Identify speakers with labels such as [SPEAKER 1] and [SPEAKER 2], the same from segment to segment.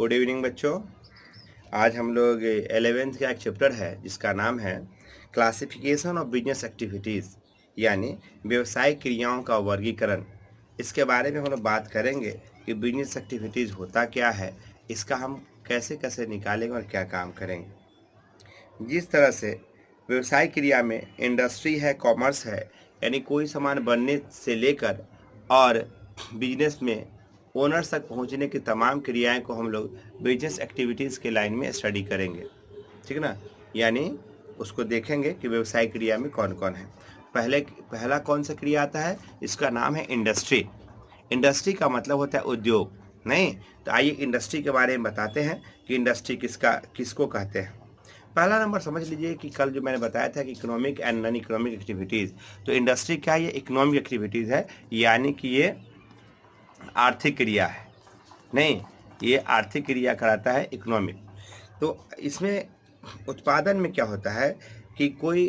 [SPEAKER 1] Good evening बच्चों। आज हम लोग 11th का एक चैप्टर है जिसका नाम है क्लासिफिकेशन ऑफ बिजनेस एक्टिविटीज़, यानी व्यवसायिक क्रियाओं का वर्गीकरण। इसके बारे में हम लोग बात करेंगे कि बिजनेस एक्टिविटीज़ होता क्या है, इसका हम कैसे कैसे निकालेंगे और क्या काम करेंगे। जिस तरह से व्यवसाय क्रिया में इंडस्ट्री है, कॉमर्स है, यानी कोई सामान बनने से लेकर और बिजनेस में ओनर्स तक पहुंचने की तमाम क्रियाएं को हम लोग बिजनेस एक्टिविटीज़ के लाइन में स्टडी करेंगे, ठीक ना। यानी उसको देखेंगे कि व्यवसाय क्रिया में कौन कौन है। पहला कौन सा क्रिया आता है, इसका नाम है इंडस्ट्री। इंडस्ट्री का मतलब होता है उद्योग, नहीं तो आइए इंडस्ट्री के बारे में बताते हैं कि इंडस्ट्री किसको कहते हैं। पहला नंबर समझ लीजिए कि कल जो मैंने बताया था कि economic and non economic activities, तो इंडस्ट्री क्या है, ये इकोनॉमिक एक्टिविटीज़ है, यानी कि ये आर्थिक क्रिया है, नहीं ये आर्थिक क्रिया कराता है इकोनॉमिक। तो इसमें उत्पादन में क्या होता है कि कोई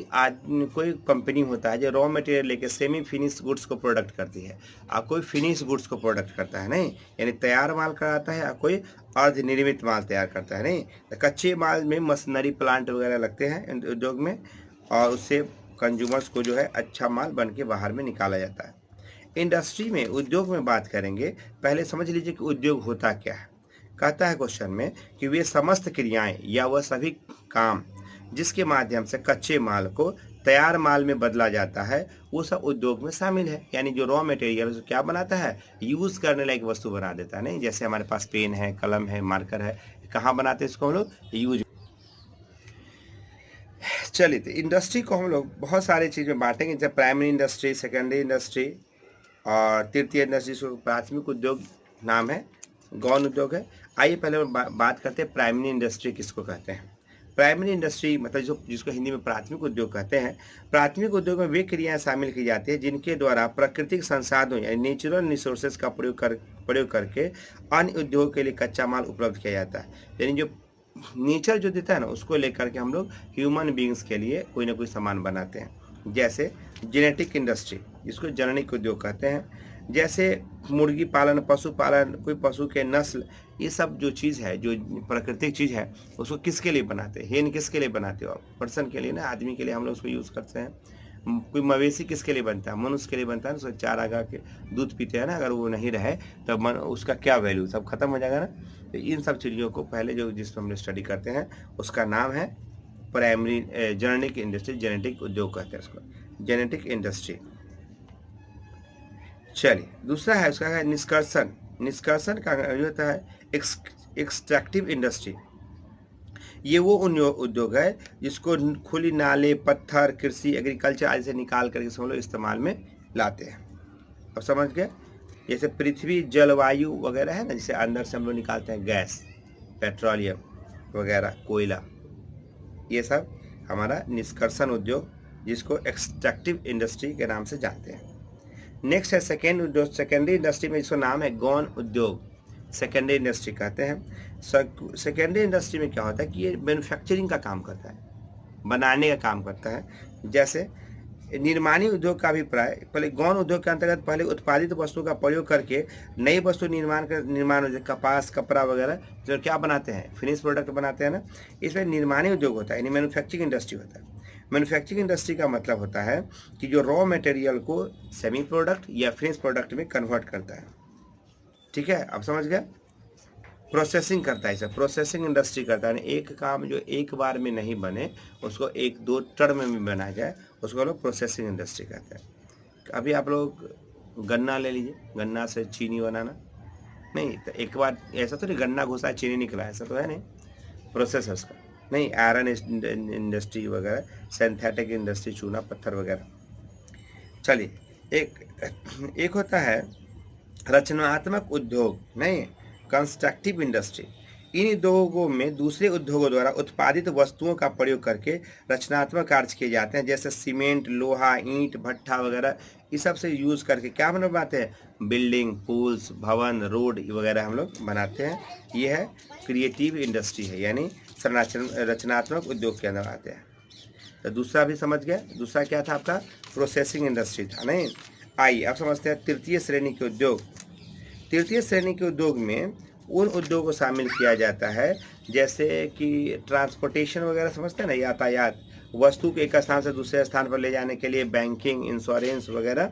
[SPEAKER 1] कंपनी होता है जो रॉ मटेरियल लेके सेमी फिनिश गुड्स को प्रोडक्ट करती है, और कोई फिनिश गुड्स को प्रोडक्ट करता है, नहीं यानी तैयार माल कराता है, और कोई अर्ध निर्मित माल तैयार करता है। नहीं तो कच्चे माल में मशीनरी प्लांट वगैरह लगते हैं उद्योग में, और उससे कंज्यूमर्स को जो है अच्छा माल बन के बाहर में निकाला जाता है। इंडस्ट्री में, उद्योग में बात करेंगे, पहले समझ लीजिए कि उद्योग होता क्या है। कहता है क्वेश्चन में कि वे समस्त क्रियाएं या वह सभी काम जिसके माध्यम से कच्चे माल को तैयार माल में बदला जाता है, वो सब उद्योग में शामिल है। यानी जो रॉ मटेरियल क्या बनाता है, यूज करने लायक वस्तु बना देता है। नहीं जैसे हमारे पास पेन है, कलम है, मार्कर है, कहाँ बनाते हैं इसको हम लोग, यूज। चलिए तो इंडस्ट्री को हम लोग बहुत सारे चीज में बांटेंगे, जैसे प्राइमरी इंडस्ट्री, सेकेंडरी इंडस्ट्री और तृतीय इंडस्ट्री। प्राथमिक उद्योग नाम है, गौण उद्योग है। आइए पहले बात करते हैं प्राइमरी इंडस्ट्री किसको कहते हैं। प्राइमरी इंडस्ट्री मतलब जिसको हिंदी में प्राथमिक उद्योग कहते हैं। प्राथमिक उद्योग में वे क्रियाएं शामिल की जाती है जिनके द्वारा प्राकृतिक संसाधनों यानी नेचुरल रिसोर्सेज का प्रयोग करके अन्य उद्योग के लिए कच्चा माल उपलब्ध किया जाता है। यानी जो नेचर जो देता है ना, उसको लेकर के हम लोग ह्यूमन बींग्स के लिए कोई ना कोई सामान बनाते हैं। जैसे जेनेटिक इंडस्ट्री, जिसको जननिक उद्योग कहते हैं। जैसे मुर्गी पालन, पशु पालन, कोई पशु के नस्ल, ये सब जो चीज़ है, जो प्राकृतिक चीज़ है, उसको किसके लिए बनाते हैं, हेन किसके लिए बनाते हो आप, पर्सन के लिए ना, आदमी के लिए हम लोग उसको यूज़ करते हैं। कोई मवेशी किसके लिए बनता है, मनुष्य के लिए बनता है ना, उसको चारा गा के दूध पीते हैं ना, अगर वो नहीं रहे तब उसका क्या वैल्यू, सब खत्म हो जाएगा ना। तो इन सब चीज़ों को पहले जिसको हम लोग स्टडी करते हैं उसका नाम है प्राइमरी जेनेटिक इंडस्ट्री, जेनेटिक उद्योग कहते हैं उसको, जेनेटिक इंडस्ट्री। चलिए दूसरा है उसका है निष्कर्षण। निष्कर्षण का होता है एक्सट्रैक्टिव इंडस्ट्री। ये वो उद्योग है जिसको खुली नाले, पत्थर, कृषि, एग्रीकल्चर आदि से निकाल करके हम लोग इस्तेमाल में लाते हैं। अब समझ गए, जैसे पृथ्वी, जलवायु वगैरह है ना, जिसे अंदर से हम लोग निकालते हैं, गैस, पेट्रोलियम वगैरह, कोयला, ये सब हमारा निष्कर्षण उद्योग, जिसको एक्सट्रैक्टिव इंडस्ट्री के नाम से जानते हैं। नेक्स्ट है सेकेंडरी इंडस्ट्री में, जिसका नाम है गौण उद्योग, सेकेंडरी इंडस्ट्री कहते हैं। सेकेंडरी इंडस्ट्री में क्या होता है कि ये मैन्युफैक्चरिंग का काम करता है, बनाने का काम करता है। जैसे निर्माणी उद्योग का अभिप्राय, पहले गौण उद्योग के अंतर्गत पहले उत्पादित वस्तु का प्रयोग करके नई वस्तु निर्माण हो, कपास, कपड़ा वगैरह जो क्या बनाते हैं, फिनिश प्रोडक्ट बनाते हैं ना, इसमें निर्माणी उद्योग होता है, यानी मैन्युफैक्चरिंग इंडस्ट्री होता है। मैन्युफैक्चरिंग इंडस्ट्री का मतलब होता है कि जो रॉ मटेरियल को सेमी प्रोडक्ट या फिनिश प्रोडक्ट में कन्वर्ट करता है, ठीक है, आप समझ गए। प्रोसेसिंग करता है, इसे प्रोसेसिंग इंडस्ट्री करता है। एक काम जो एक बार में नहीं बने, उसको एक दो टर्म में बनाया जाए, उसको लोग प्रोसेसिंग इंडस्ट्री कहते हैं। अभी आप लोग गन्ना ले लीजिए, गन्ना से चीनी बनाना, नहीं तो एक बार ऐसा तो नहीं गन्ना घुसा चीनी निकला, ऐसा तो है नहीं, प्रोसेस है उसका। नहीं, आयरन इंडस्ट्री वगैरह, सिंथेटिक इंडस्ट्री, चूना पत्थर वगैरह। चलिए एक होता है रचनात्मक उद्योग, नहीं कंस्ट्रक्टिव इंडस्ट्री। इन उद्योगों में दूसरे उद्योगों द्वारा उत्पादित वस्तुओं का प्रयोग करके रचनात्मक कार्य किए जाते हैं, जैसे सीमेंट, लोहा, ईंट, भट्ठा वगैरह, इस सब से यूज करके क्या बनाते हैं, बिल्डिंग, पुल्स, भवन, रोड वगैरह हम लोग बनाते हैं। ये है क्रिएटिव इंडस्ट्री है, यानी रचनात्मक उद्योग के अंदर आते हैं। तो दूसरा भी समझ गए, दूसरा क्या था आपका, प्रोसेसिंग इंडस्ट्री था, नहीं। आइए अब समझते हैं तृतीय श्रेणी के उद्योग। तृतीय श्रेणी के उद्योग में उन उद्योगों को शामिल किया जाता है जैसे कि ट्रांसपोर्टेशन वगैरह, समझते हैं ना, यातायात, वस्तु को एक स्थान से दूसरे स्थान पर ले जाने के लिए बैंकिंग, इंश्योरेंस वगैरह,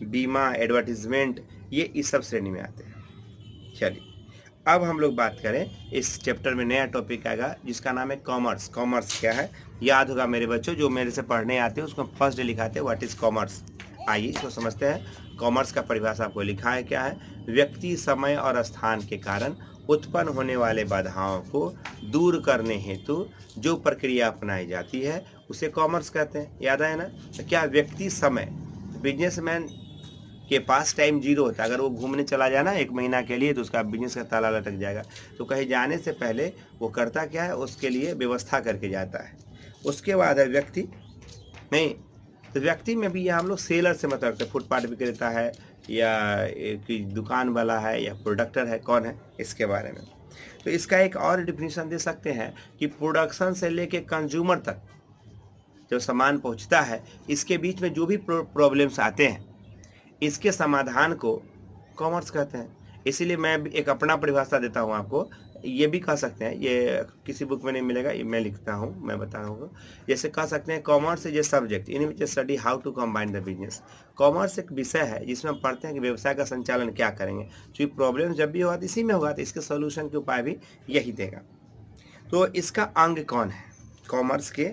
[SPEAKER 1] बीमा, एडवर्टीजमेंट, ये इस सब श्रेणी में आते हैं। चलिए अब हम लोग बात करें, इस चैप्टर में नया टॉपिक आएगा जिसका नाम है कॉमर्स। कॉमर्स क्या है याद होगा मेरे बच्चों, जो मेरे से पढ़ने आते हैं उसको फर्स्ट डे लिखाते हैं व्हाट इज कॉमर्स। आइए इसको समझते हैं। कॉमर्स का परिभाषा आपको लिखा है क्या है, व्यक्ति, समय और स्थान के कारण उत्पन्न होने वाले बाधाओं को दूर करने हेतु जो प्रक्रिया अपनाई जाती है उसे कॉमर्स कहते हैं। याद आया ना? तो क्या व्यक्ति, समय, बिजनेसमैन के पास टाइम जीरो होता है, अगर वो घूमने चला जाए ना 1 महीना के लिए तो उसका बिजनेस का ताला लटक जाएगा। तो कहीं जाने से पहले वो करता क्या है, उसके लिए व्यवस्था करके जाता है। उसके बाद है व्यक्ति, नहीं तो व्यक्ति में भी हम लोग सेलर से मतलब रखते हैं, फुटपाथ विक्रेता है या एक दुकान वाला है या प्रोडक्टर है, कौन है इसके बारे में। तो इसका एक और डिफिनीशन दे सकते हैं कि प्रोडक्शन से लेके कंज्यूमर तक जो सामान पहुंचता है, इसके बीच में जो भी प्रॉब्लम्स आते हैं, इसके समाधान को कॉमर्स कहते हैं। इसीलिए मैं एक अपना परिभाषा देता हूँ आपको, ये भी कह सकते हैं, ये किसी बुक में नहीं मिलेगा, ये मैं लिखता हूँ, मैं बता रहा हूँ। जैसे कह सकते हैं commerce is a subject in which study how to combine the business. Commerce एक विषय है जिसमें हम पढ़ते हैं कि व्यवसाय का संचालन क्या करेंगे, क्योंकि प्रॉब्लम जब भी होगा तो इसी में होगा, तो इसके सोल्यूशन के उपाय भी यही देगा। तो इसका अंग कौन है, कॉमर्स के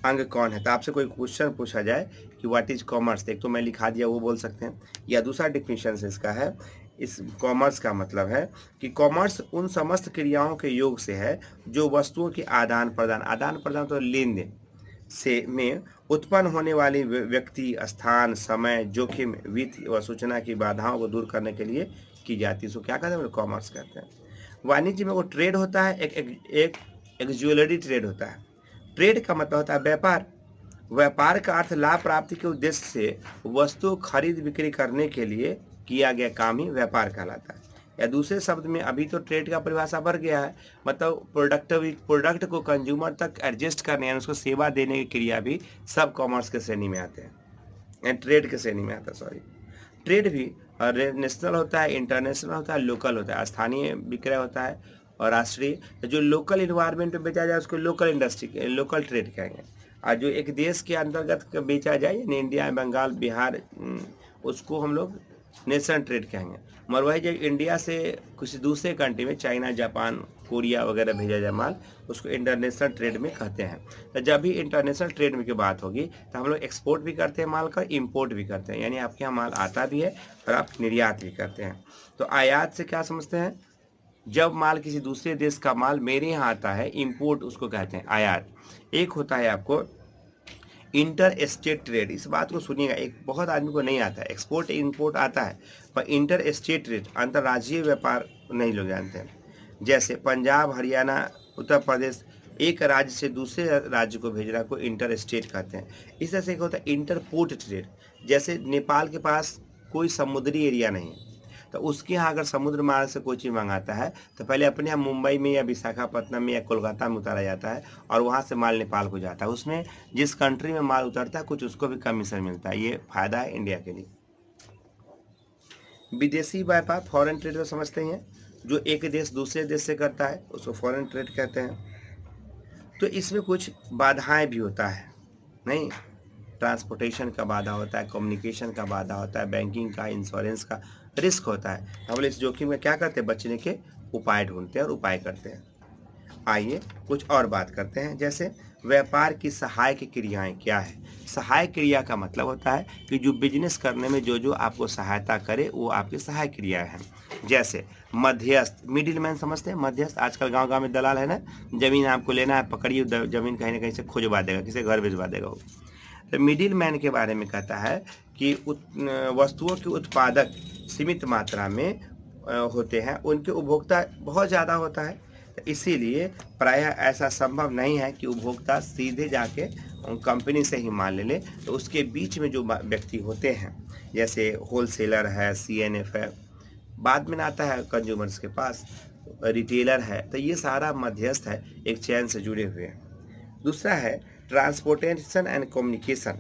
[SPEAKER 1] अंग कौन है? तो आपसे कोई क्वेश्चन पूछा जाए कि व्हाट इज कॉमर्स, एक तो मैं लिखा दिया वो बोल सकते हैं, या दूसरा डिफिनीशन से इसका है, इस कॉमर्स का मतलब है कि कॉमर्स उन समस्त क्रियाओं के योग से है जो वस्तुओं के आदान प्रदान तो लेन देन से में उत्पन्न होने वाली व्यक्ति, स्थान, समय, जोखिम, वित्त व सूचना की बाधाओं को दूर करने के लिए की जाती है। इसको क्या कहते हैं? कॉमर्स कहते हैं। वाणिज्य में वो ट्रेड होता है, एक ज्वेलरी ट्रेड होता है। ट्रेड का मतलब होता है व्यापार। व्यापार का अर्थ लाभ प्राप्ति के उद्देश्य से वस्तु खरीद बिक्री करने के लिए किया गया काम ही व्यापार कहलाता है। या दूसरे शब्द में अभी तो ट्रेड का परिभाषा बढ़ गया है, मतलब प्रोडक्ट को कंज्यूमर तक एडजस्ट करने यानी उसको सेवा देने की क्रिया भी सब कॉमर्स के श्रेणी में आते हैं, ट्रेड के श्रेणी में आता है। सॉरी, ट्रेड भी नेशनल होता है, इंटरनेशनल होता है, लोकल होता है, स्थानीय विक्रय होता है और राष्ट्रीय। जो लोकल इन्वायरमेंट में बेचा जाए उसको लोकल इंडस्ट्री, लोकल ट्रेड कहेंगे। और जो एक देश के अंतर्गत बेचा जाए यानी इंडिया, बंगाल, बिहार, उसको हम लोग नेशनल ट्रेड कहेंगे। मगर वही जब इंडिया से किसी दूसरे कंट्री में, चाइना, जापान, कोरिया वगैरह भेजा जाए माल, उसको इंटरनेशनल ट्रेड में कहते हैं। तो जब भी इंटरनेशनल ट्रेड में की बात होगी तो हम लोग एक्सपोर्ट भी करते हैं माल का, इंपोर्ट भी करते हैं, यानी आपके यहाँ माल आता भी है और आप निर्यात भी करते हैं। तो आयात से क्या समझते हैं? जब माल किसी दूसरे देश का माल मेरे यहाँ आता है, इंपोर्ट उसको कहते हैं आयात। एक होता है आपको इंटर स्टेट ट्रेड, इस बात को सुनिएगा, एक बहुत आदमी को नहीं आता है। एक्सपोर्ट इंपोर्ट आता है पर इंटर स्टेट ट्रेड, अंतर्राज्यीय व्यापार नहीं लोग जानते हैं। जैसे पंजाब, हरियाणा, उत्तर प्रदेश एक राज्य से दूसरे राज्य को भेजना को इंटर स्टेट कहते हैं। इस तरह से एक होता है इंटर पोर्ट ट्रेड, जैसे नेपाल के पास कोई समुद्री एरिया नहीं है तो उसके यहाँ अगर समुद्र मार्ग से कोई चीज़ मंगाता है तो पहले अपने यहाँ मुंबई में या विशाखापट्टनम में या कोलकाता में उतारा जाता है और वहाँ से माल नेपाल को जाता है। उसमें जिस कंट्री में माल उतरता है कुछ उसको भी कमीशन मिलता है, ये फायदा है इंडिया के लिए। विदेशी व्यापार, फॉरेन ट्रेड तो समझते हैं, जो एक देश दूसरे देश से करता है उसको फॉरेन ट्रेड कहते हैं। तो इसमें कुछ बाधाएं भी होता है, नहीं, ट्रांसपोर्टेशन का बाधा होता है, कम्युनिकेशन का बाधा होता है, बैंकिंग का, इंश्योरेंस का रिस्क होता है। हम लोग इस जोखिम में क्या करते हैं? बचने के उपाय ढूंढते हैं और उपाय करते हैं। आइए कुछ और बात करते हैं, जैसे व्यापार की सहायक क्रियाएं क्या है। सहायक क्रिया का मतलब होता है कि जो बिजनेस करने में जो जो आपको सहायता करे वो आपकी सहायक क्रिया है। जैसे मध्यस्थ, मिडिल मैन समझते हैं? मध्यस्थ आजकल गांव गांव में दलाल है ना, जमीन आपको लेना है, पकड़िए जमीन कहीं ना कहीं से खुजवा देगा, किसी घर भिजवा देगा वो। तो मिडिल मैन के बारे में कहता है कि वस्तुओं के उत्पादक सीमित मात्रा में होते हैं, उनके उपभोक्ता बहुत ज़्यादा होता है, तो इसीलिए प्रायः ऐसा संभव नहीं है कि उपभोक्ता सीधे जाके कंपनी से ही माल ले ले। तो उसके बीच में जो व्यक्ति होते हैं, जैसे होलसेलर है, CNF है, बाद में आता है कंज्यूमर्स के पास रिटेलर है, तो ये सारा मध्यस्थ है, एक चैन से जुड़े हुए हैं। दूसरा है ट्रांसपोर्टेशन एंड कम्युनिकेशन,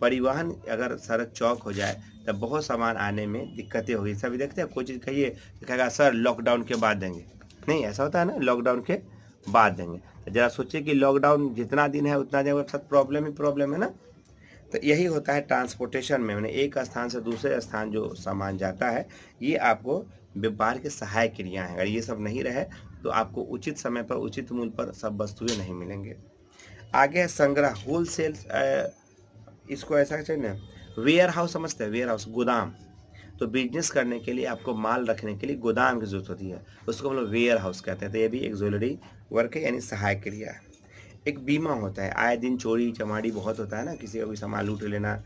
[SPEAKER 1] परिवहन, अगर सड़क चौक हो जाए तब बहुत सामान आने में दिक्कतें होगी। सभी देखते हैं, कोई चीज़ कहिए तो कहेगा सर लॉकडाउन के बाद देंगे, नहीं ऐसा होता है ना, लॉकडाउन के बाद देंगे। तो जरा सोचिए कि लॉकडाउन जितना दिन है उतना दिन सब प्रॉब्लम ही प्रॉब्लम है ना। तो यही होता है ट्रांसपोर्टेशन में, मैंने एक स्थान से दूसरे स्थान जो सामान जाता है, ये आपको व्यापार के सहायक क्रिया है। अगर ये सब नहीं रहे तो आपको उचित समय पर उचित मूल्य पर सब वस्तुएं नहीं मिलेंगे। आगे है संग्रह, होलसेल, इसको ऐसा चाहिए ना, वेयर हाउस समझते हैं, वेयर हाउस गोदाम। तो बिजनेस करने के लिए आपको माल रखने के लिए गोदाम की जरूरत होती है, उसको हम लोग वेयर हाउस कहते हैं। तो ये भी एक ज्वेलरी वर्क है, यानी सहायक क्रिया है। एक बीमा होता है, आए दिन चोरी चमारी बहुत होता है ना, किसी का भी सामान लूट लेना,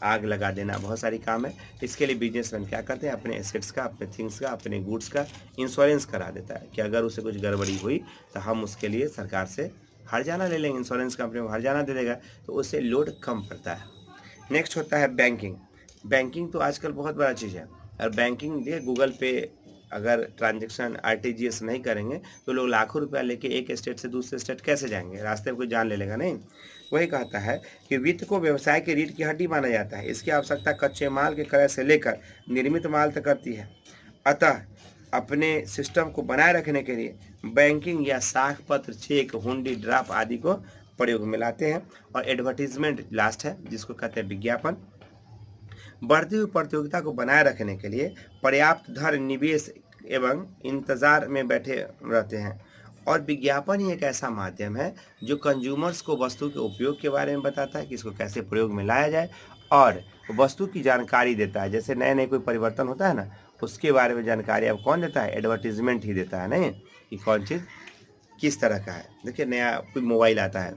[SPEAKER 1] आग लगा देना, बहुत सारी काम है। इसके लिए बिजनेसमैन क्या करते हैं, अपने एसेट्स का, अपने थिंग्स का, अपने गुड्स का इंश्योरेंस करा देता है कि अगर उसे कुछ गड़बड़ी हुई तो हम उसके लिए सरकार से हर्जाना ले लेंगे, इंश्योरेंस कंपनी को हर्जाना दे देगा, तो उससे लोड कम पड़ता है। नेक्स्ट होता है बैंकिंग। बैंकिंग तो आजकल बहुत बड़ा चीज़ है, और बैंकिंग देखिए गूगल पे अगर ट्रांजेक्शन आरटीजीएस नहीं करेंगे तो लोग लाखों रुपया लेके एक स्टेट से दूसरे स्टेट कैसे जाएंगे, रास्ते में कोई जान ले लेगा नहीं। वही कहता है कि वित्त को व्यवसाय की रीढ़ की हड्डी माना जाता है, इसकी आवश्यकता कच्चे माल के क्रय से लेकर निर्मित माल तक करती है। अतः अपने सिस्टम को बनाए रखने के लिए बैंकिंग या साख पत्र, चेक, हुंडी, ड्राफ्ट आदि को प्रयोग में लाते हैं। और एडवर्टीजमेंट लास्ट है, जिसको कहते हैं विज्ञापन। बढ़ती हुई प्रतियोगिता को बनाए रखने के लिए पर्याप्त धन निवेश एवं इंतजार में बैठे रहते हैं। और विज्ञापन ही एक ऐसा माध्यम है जो कंज्यूमर्स को वस्तु के उपयोग के बारे में बताता है कि इसको कैसे प्रयोग में लाया जाए, और वस्तु की जानकारी देता है। जैसे नए नए कोई परिवर्तन होता है ना, उसके बारे में जानकारी अब कौन देता है, एडवर्टीजमेंट ही देता है, नहीं कि कौन चीज़ किस तरह का है। देखिए नया कोई मोबाइल आता है,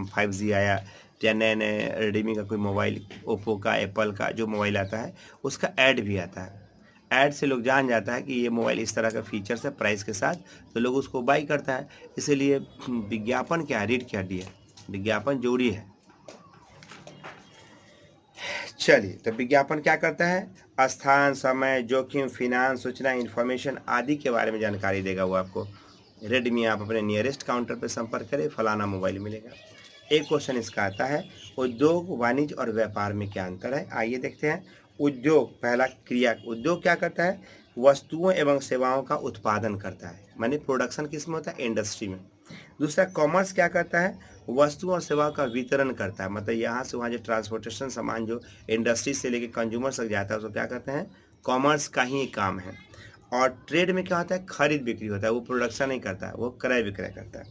[SPEAKER 1] 5G आया, या नए नए रेडमी का कोई मोबाइल, ओप्पो का, एप्पल का जो मोबाइल आता है, उसका ऐड भी आता है। ऐड से लोग जान जाता है कि ये मोबाइल इस तरह का फीचर्स है प्राइस के साथ, तो लोग उसको बाई करता है। इसीलिए विज्ञापन क्या है, रीढ़ की हड्डी है, विज्ञापन जरूरी है। चलिए, तो विज्ञापन क्या करता है, स्थान, समय, जोखिम, फिनांस, सूचना, इंफॉर्मेशन आदि के बारे में जानकारी देगा वो आपको। रेडमी आप अपने नियरेस्ट काउंटर पर संपर्क करें, फलाना मोबाइल मिलेगा। एक क्वेश्चन इसका आता है, उद्योग, वाणिज्य और व्यापार में क्या अंतर है। आइए देखते हैं। उद्योग, पहला क्रिया, उद्योग क्या करता है, वस्तुओं एवं सेवाओं का उत्पादन करता है, माने प्रोडक्शन किस में होता है, इंडस्ट्री में। दूसरा कॉमर्स क्या करता है, वस्तुओं और सेवाओं का वितरण करता है, मतलब यहाँ से वहाँ जो ट्रांसपोर्टेशन सामान जो इंडस्ट्री से लेके कंज्यूमर तक जाता है उसको क्या कहते हैं, कॉमर्स का ही काम है। और ट्रेड में क्या होता है, खरीद बिक्री होता है, वो प्रोडक्शन नहीं करता है, वो क्रय विक्रय करता है।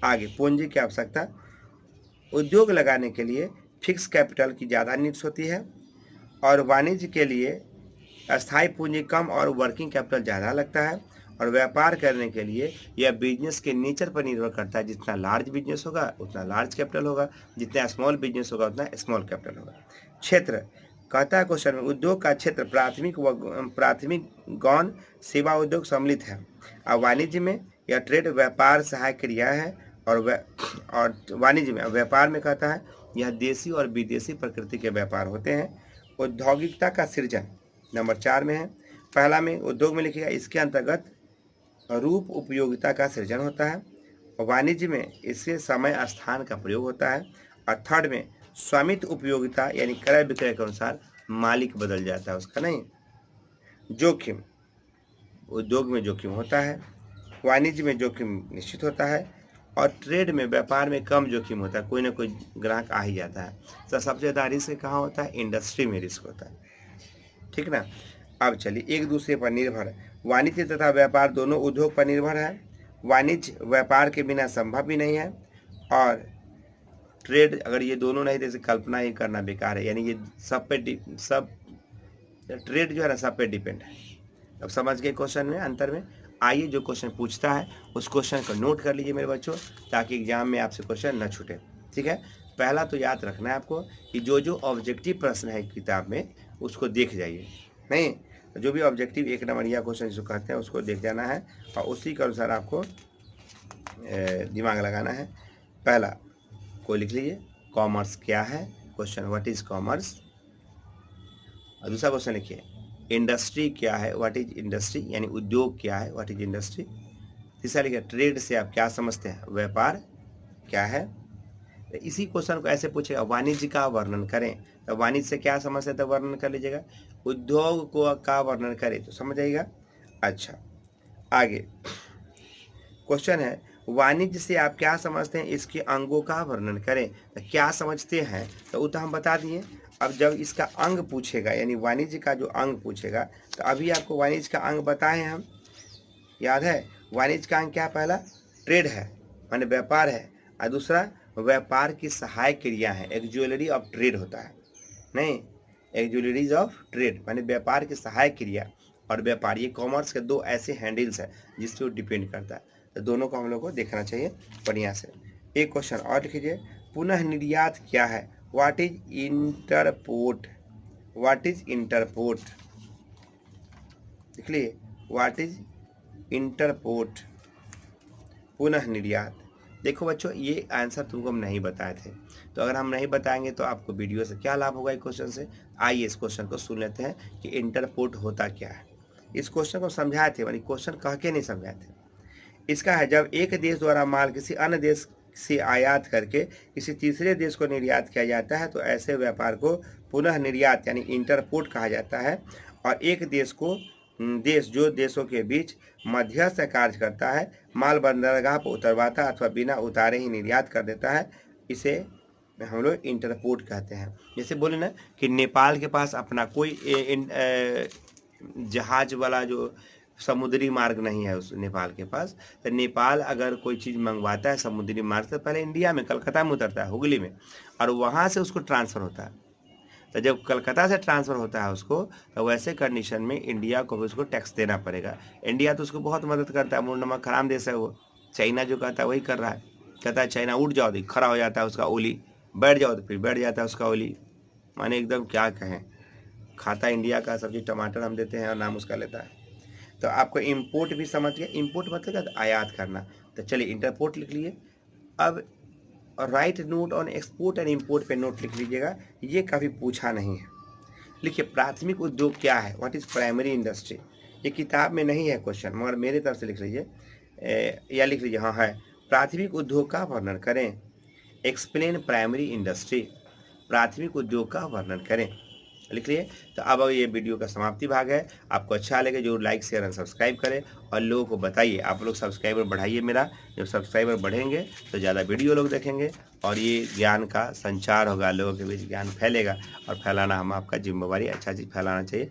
[SPEAKER 1] आगे पूंजी की आवश्यकता, उद्योग लगाने के लिए फिक्स कैपिटल की ज़्यादा नीड्स होती है, और वाणिज्य के लिए अस्थायी पूंजी कम और वर्किंग कैपिटल ज़्यादा लगता है। और व्यापार करने के लिए यह बिजनेस के नेचर पर निर्भर करता है, जितना लार्ज बिजनेस होगा उतना लार्ज कैपिटल होगा, जितना स्मॉल बिजनेस होगा उतना स्मॉल कैपिटल होगा। क्षेत्र कहता है क्वेश्चन में, उद्योग का क्षेत्र प्राथमिक गौण सेवा उद्योग सम्मिलित है। और वाणिज्य में यह ट्रेड व्यापार सहायक क्रिया है, और वाणिज्य में, व्यापार में कहता है यह देशी और विदेशी प्रकृति के व्यापार होते हैं। औद्योगिकता का सृजन नंबर 4 में है। पहला में उद्योग में लिखिएगा, इसके अंतर्गत रूप उपयोगिता का सृजन होता है। वाणिज्य में इससे समय स्थान का प्रयोग होता है। और थर्ड में स्वामित्व उपयोगिता, यानी क्रय विक्रय के अनुसार मालिक बदल जाता है उसका, नहीं। जोखिम, उद्योग में जोखिम होता है, वाणिज्य में जोखिम निश्चित होता है, और ट्रेड में, व्यापार में कम जोखिम होता है, कोई ना कोई ग्राहक आ ही जाता है। तो सबसे ज़्यादा रिस्क कहाँ होता है, इंडस्ट्री में रिस्क होता है, ठीक ना। अब चलिए, एक दूसरे पर निर्भर, वाणिज्य तथा व्यापार दोनों उद्योग पर निर्भर है। वाणिज्य व्यापार के बिना संभव भी नहीं है, और ट्रेड अगर ये दोनों नहीं, जैसे कल्पना ही करना बेकार है, यानी ये सब पे सब ट्रेड जो है ना सब पे डिपेंड है। अब समझ गए क्वेश्चन में अंतर में। आइए जो क्वेश्चन पूछता है उस क्वेश्चन को नोट कर लीजिए मेरे बच्चों, ताकि एग्जाम में आपसे क्वेश्चन न छूटे, ठीक है। पहला तो याद रखना है आपको कि जो जो ऑब्जेक्टिव प्रश्न है किताब में उसको देख जाइए, नहीं जो भी ऑब्जेक्टिव 1 नंबरिया क्वेश्चन जिसको कहते हैं उसको देख जाना है, और उसी के अनुसार आपको दिमाग लगाना है। पहला को लिख लीजिए, कॉमर्स क्या है, क्वेश्चन व्हाट इज कॉमर्स। और दूसरा क्वेश्चन लिखिए, इंडस्ट्री क्या है, व्हाट इज इंडस्ट्री, यानी उद्योग क्या है, व्हाट इज इंडस्ट्री। तीसरा लिखिए, ट्रेड से आप क्या समझते हैं, व्यापार क्या है। इसी क्वेश्चन को ऐसे पूछेगा, वाणिज्य का वर्णन करें, तो वाणिज्य से क्या समझते हैं तो वर्णन कर लीजिएगा। उद्योग को का वर्णन करे तो समझ आएगा। अच्छा आगे क्वेश्चन है, वाणिज्य से आप क्या समझते हैं, इसके अंगों का वर्णन करें। तो क्या समझते हैं तो वो तो हम बता दिए। अब जब इसका अंग पूछेगा यानी वाणिज्य का जो अंग पूछेगा, तो अभी आपको वाणिज्य का अंग बताए हैं हम, याद है। वाणिज्य का अंग क्या, पहला ट्रेड है माने व्यापार है, और दूसरा व्यापार की सहायक क्रिया है, एक ज्वेलरी ऑफ ट्रेड होता है, नहीं एक ज्वेलरीज ऑफ ट्रेड माने व्यापार की सहायक क्रिया और व्यापार, ये कॉमर्स के दो ऐसे हैंडल्स है जिस पे डिपेंड करता है। तो दोनों को हम लोग को देखना चाहिए बढ़िया से। एक क्वेश्चन और लिख लीजिए, पुनः निर्यात क्या है, what is interport, what is interport, लिख लिए व्हाट इज इंटरपोर्ट, पुनः निर्यात। देखो बच्चों ये आंसर तुमको हम नहीं बताए थे, तो अगर हम नहीं बताएंगे तो आपको वीडियो से क्या लाभ होगा इस क्वेश्चन से। आइए इस क्वेश्चन को सुन लेते हैं कि इंटरपोर्ट होता क्या है। इस क्वेश्चन को समझाए थे, यानी क्वेश्चन कह के नहीं समझाए थे। इसका है, जब एक देश द्वारा माल किसी अन्य देश से आयात करके किसी तीसरे देश को निर्यात किया जाता है तो ऐसे व्यापार को पुनः निर्यात यानी इंटरपोर्ट कहा जाता है। और एक देश जो देशों के बीच मध्यस्थ कार्य करता है, माल बंदरगाह पर उतरवाता अथवा बिना उतारे ही निर्यात कर देता है, इसे हम लोग इंटरपोर्ट कहते हैं। जैसे बोले ना कि नेपाल के पास अपना कोई जहाज वाला जो समुद्री मार्ग नहीं है उस नेपाल के पास, तो नेपाल अगर कोई चीज़ मंगवाता है समुद्री मार्ग से, पहले इंडिया में कलकत्ता में उतरता है हुगली में, और वहाँ से उसको ट्रांसफ़र होता है। तो जब कलकत्ता से ट्रांसफ़र होता है उसको, तो वैसे कंडीशन में इंडिया को भी उसको टैक्स देना पड़ेगा। इंडिया तो उसको बहुत मदद करता है, मूल नमक हराम देश है वो। चाइना जो कहता है वही कर रहा है, कहता है चाइना उठ जाओ, तो खड़ा हो जाता है उसका ओली, बैठ जाओ तो फिर बैठ जाता है उसका ओली, माने एकदम क्या कहें, खाता इंडिया का सब्जी टमाटर हम देते हैं और नाम उसका लेता है। तो आपको इंपोर्ट भी समझ गए, इंपोर्ट मतलब क्या, आयात करना। तो चलिए इंटरपोर्ट लिख लिए। अब right note on export and import पे नोट लिख लीजिएगा, ये कभी पूछा नहीं है। लिखिए प्राथमिक उद्योग क्या है, व्हाट इज प्राइमरी इंडस्ट्री। ये किताब में नहीं है क्वेश्चन, मगर मेरे तरफ से लिख लीजिए, या लिख लीजिए हाँ है, प्राथमिक उद्योग का वर्णन करें, एक्सप्लेन प्राइमरी इंडस्ट्री, प्राथमिक उद्योग का वर्णन करें, लिख लिए। तो अब ये वीडियो का समाप्ति भाग है। आपको अच्छा लगे जरूर लाइक शेयर एंड सब्सक्राइब करें और लोगों को बताइए। आप लोग सब्सक्राइबर बढ़ाइए मेरा, जब सब्सक्राइबर बढ़ेंगे तो ज़्यादा वीडियो लोग देखेंगे और ये ज्ञान का संचार होगा, लोगों के बीच ज्ञान फैलेगा, और फैलाना हम आपका जिम्मेवारी, अच्छा चीज़ फैलाना चाहिए।